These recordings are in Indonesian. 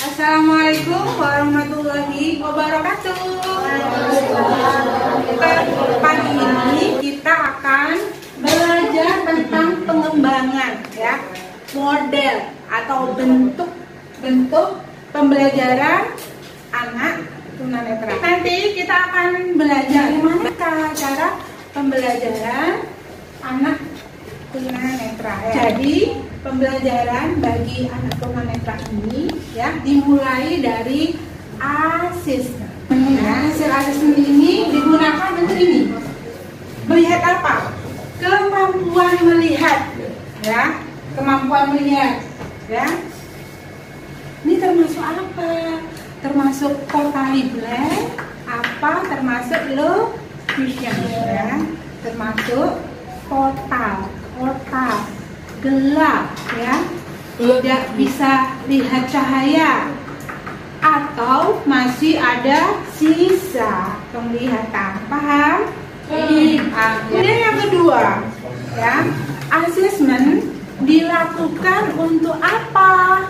Assalamualaikum warahmatullahi wabarakatuh. Pagi ini kita akan belajar tentang pengembangan ya, model atau bentuk pembelajaran anak tunanetra. Nanti kita akan belajar gimana cara pembelajaran anak tunanetra ya. Jadi pembelajaran bagi anak tunanetra ini ya dimulai dari asesmen. Nah, hasil asesmen ini digunakan untuk ini. Melihat apa? Kemampuan melihat ya, kemampuan melihat ya. Ini termasuk apa? Termasuk totally blind, termasuk low vision ya. Termasuk total gelap ya, tidak bisa lihat cahaya, atau masih ada sisa penglihatan. Paham? Kemudian yang kedua ya, asesmen dilakukan untuk apa?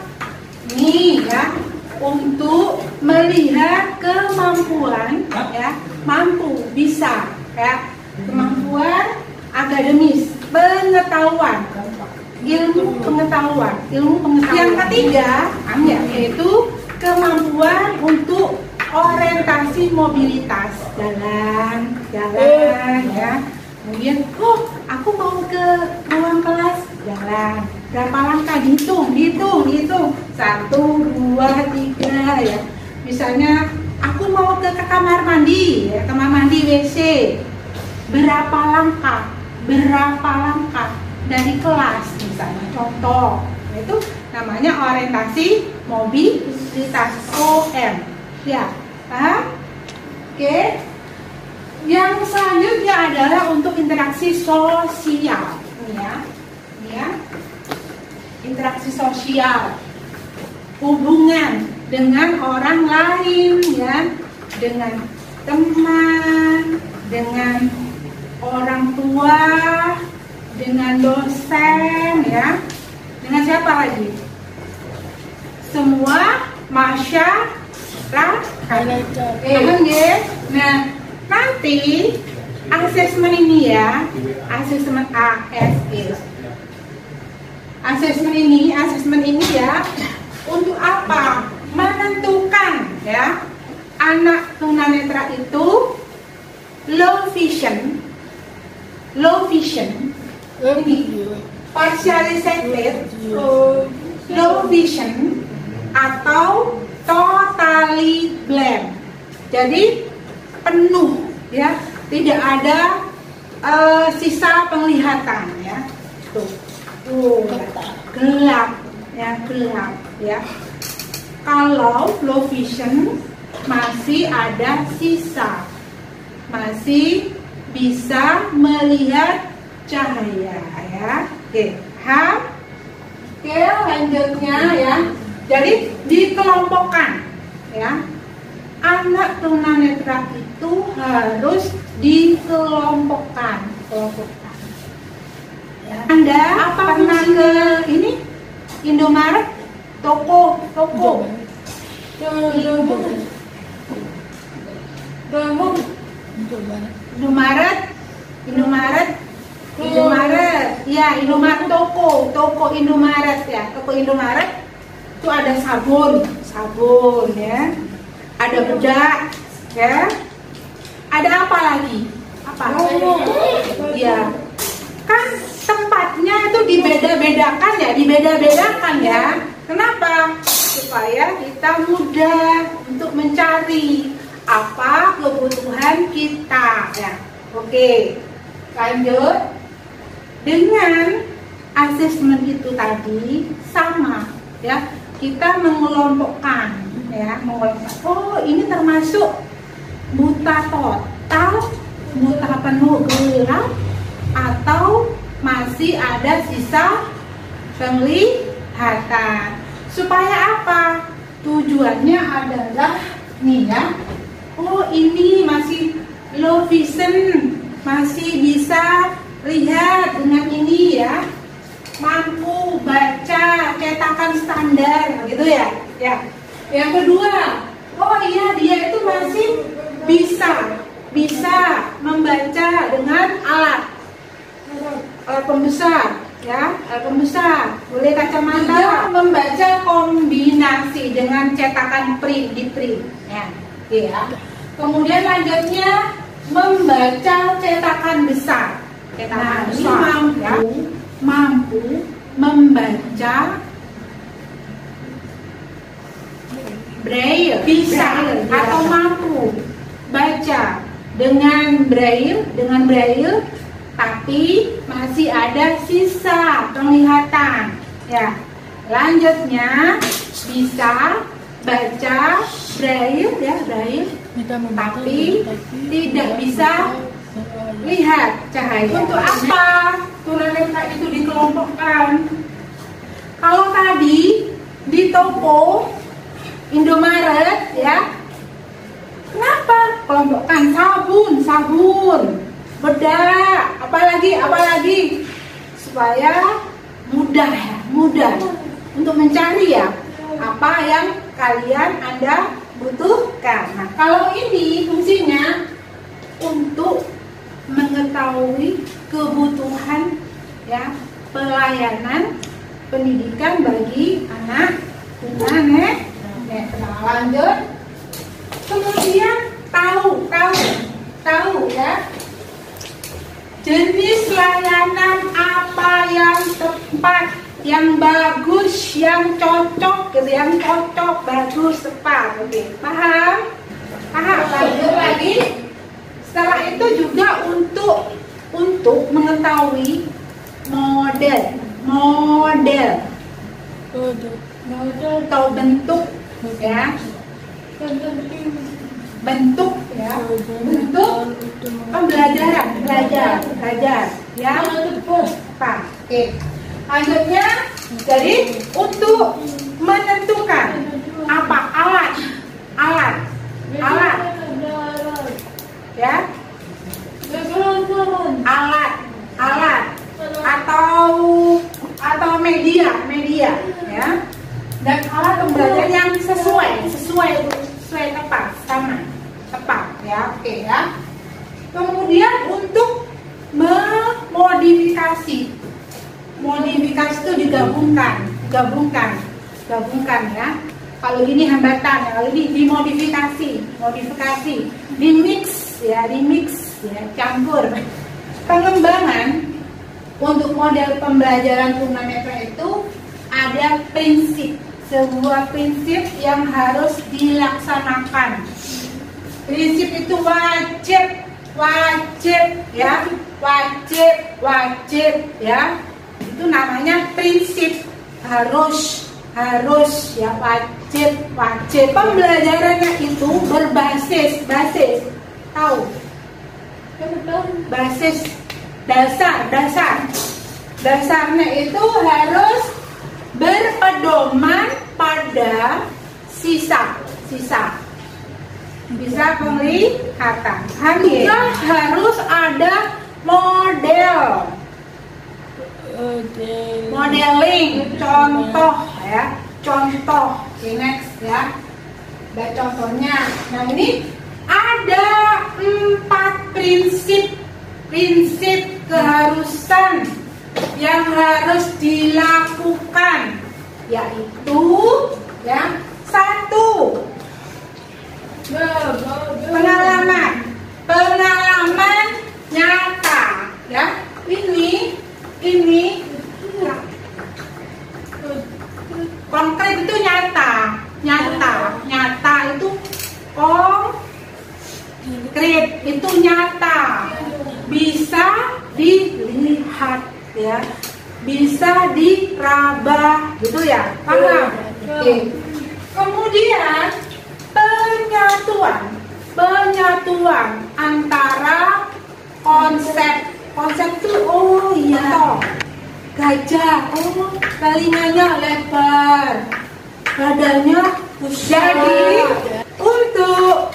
Nih ya, untuk melihat kemampuan ya, mampu, bisa ya, kemampuan akademis, pengetahuan, ilmu pengetahuan. Yang ketiga yaitu kemampuan untuk orientasi mobilitas, jalan ya. Kemudian aku mau ke ruang kelas, jalan berapa langkah, dihitung 1, 2, 3 ya. Misalnya aku mau ke kamar mandi ya, kamar mandi WC, berapa langkah dari kelas misalnya, contoh itu namanya orientasi mobilitas, OM ya. Paham? Oke. Yang selanjutnya adalah untuk interaksi sosial ini ya. Interaksi sosial, hubungan dengan orang lain ya, dengan teman, dengan orang tua, dengan dosen ya, dengan siapa lagi? Semua masyarakat. Nah, nanti asesmen ini ya, asesmen ASS. Asesmen ini ya, untuk apa? Menentukan ya, anak tunanetra itu low vision, ini partially sighted, low vision, atau totally blind. Jadi penuh ya, tidak ada sisa penglihatan ya. Gelap ya. Kalau low vision masih ada sisa, masih bisa melihat cahaya ya. Oke, lanjutnya ya. Jadi dikelompokkan ya. Anak tunanetra itu harus dikelompokkan. Ya. Anda pernah ke ini Indomaret, toko Indomaret, toko Indomaret ya. Toko Indomaret itu ada sabun ya. Ada bedak ya. Ada apa lagi? Ya. Kan tempatnya itu dibeda-bedakan ya. Kenapa? Supaya kita mudah untuk mencari apa kebutuhan kita ya. Oke, lanjut. Dengan asesmen itu tadi sama ya, kita mengelompokkan ya, oh ini termasuk buta total, buta penuh gelap, atau masih ada sisa penglihatan. Supaya apa? Tujuannya adalah nih ya, oh ini masih low vision, masih bisa lihat dengan ini ya, mampu baca cetakan standar gitu ya. Yang kedua, oh iya dia itu masih bisa membaca dengan alat pembesar, ya, alat pembesar. Boleh kacamata. Dia membaca kombinasi dengan cetakan print di print, ya. Oke, ya. Kemudian lanjutnya membaca cetakan besar. Cetakan besar, ya. Mampu membaca braille, bisa atau mampu baca dengan braille, tapi masih ada sisa penglihatan, ya. Lanjutnya bisa baca braille, ya, braille, tapi tidak bisa lihat cahaya. Untuk apa tunanetra itu dikelompokkan? Kalau tadi di toko Indomaret, ya, kenapa kelompokkan sabun, bedak, apalagi supaya mudah untuk mencari, ya, apa yang Anda butuhkan. Nah, kalau ini fungsinya untuk mengetahui kebutuhan, ya, pelayanan pendidikan bagi anak tunanetra. Lanjut, kemudian tahu, ya, jenis layanan apa yang tepat, yang bagus, yang cocok, bagus, tepat. Oke, paham? Lanjut lagi. Setelah itu juga untuk mengetahui model atau bentuk, ya, bentuk pembelajaran, belajar, ya, Pak. Oke. Lanjutnya, jadi untuk menentukan apa alat, ya, alat atau media, ya, dan alat pembelajaran yang sesuai tepat, ya. Oke, ya. Kemudian untuk memodifikasi itu digabungkan, ya. Kalau ini hambatan, kalau ini dimodifikasi, dimix, ya, campur. Pengembangan untuk model pembelajaran tunanetra itu ada sebuah prinsip yang harus dilaksanakan. Prinsip itu wajib, ya, wajib, ya. Itu namanya prinsip, harus, ya, wajib. Pembelajarannya itu berbasis, tahu? Basis dasarnya itu harus berpedoman pada sisa penglihatan. Juga harus ada modeling, contoh, ya, Oke, next, ya. Ada contohnya. Nah, ini ada 4 prinsip keharusan yang harus dilakukan, yaitu, ya, 1, pengalaman nyata, ya. Ini konkret itu nyata itu konkret itu nyata, bisa dilihat, ya, bisa diraba, gitu, ya, paham? Oke. Kemudian penyatuan antara konsep itu, oh iya, gajah, oh, telinganya lebar, badannya besar. Jadi untuk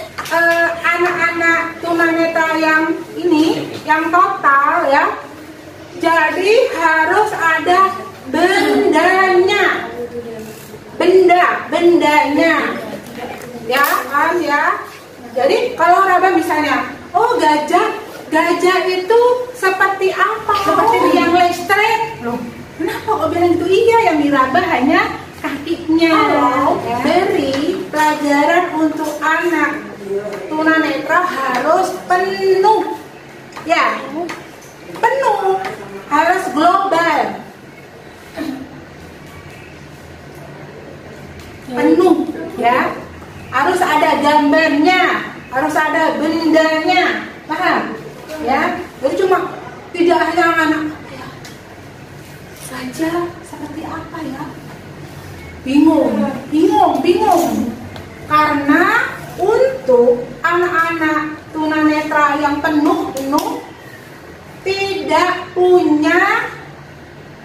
anak-anak tunanetra yang ini, yang total, ya, jadi harus ada bendanya, paham ya? Jadi kalau Raba misalnya, oh gajah itu seperti apa? Seperti tiang listrik. Loh, kenapa kok bilang itu? Iya, yang diraba hanya kakinya. Beri pelajaran untuk anak tunanetra harus penuh, ya, penuh, harus global, penuh, ya, harus ada gambarnya, harus ada bendanya, paham? Ya, jadi cuma tidak hanya anak saja seperti apa ya? Bingung. Karena untuk anak-anak tunanetra yang penuh tidak punya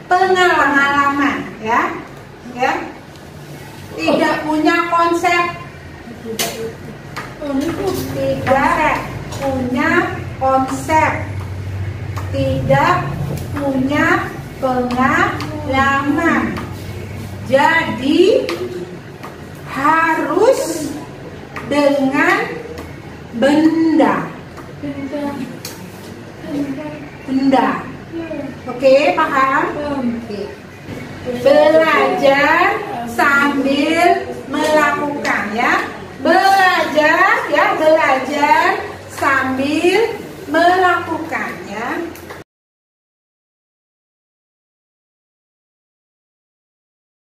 pengalaman, ya, tidak punya konsep, tidak punya pengalaman. Jadi harus dengan benda. Oke, paham? Oke. Belajar sambil melakukan, ya. Belajar sambil melakukan.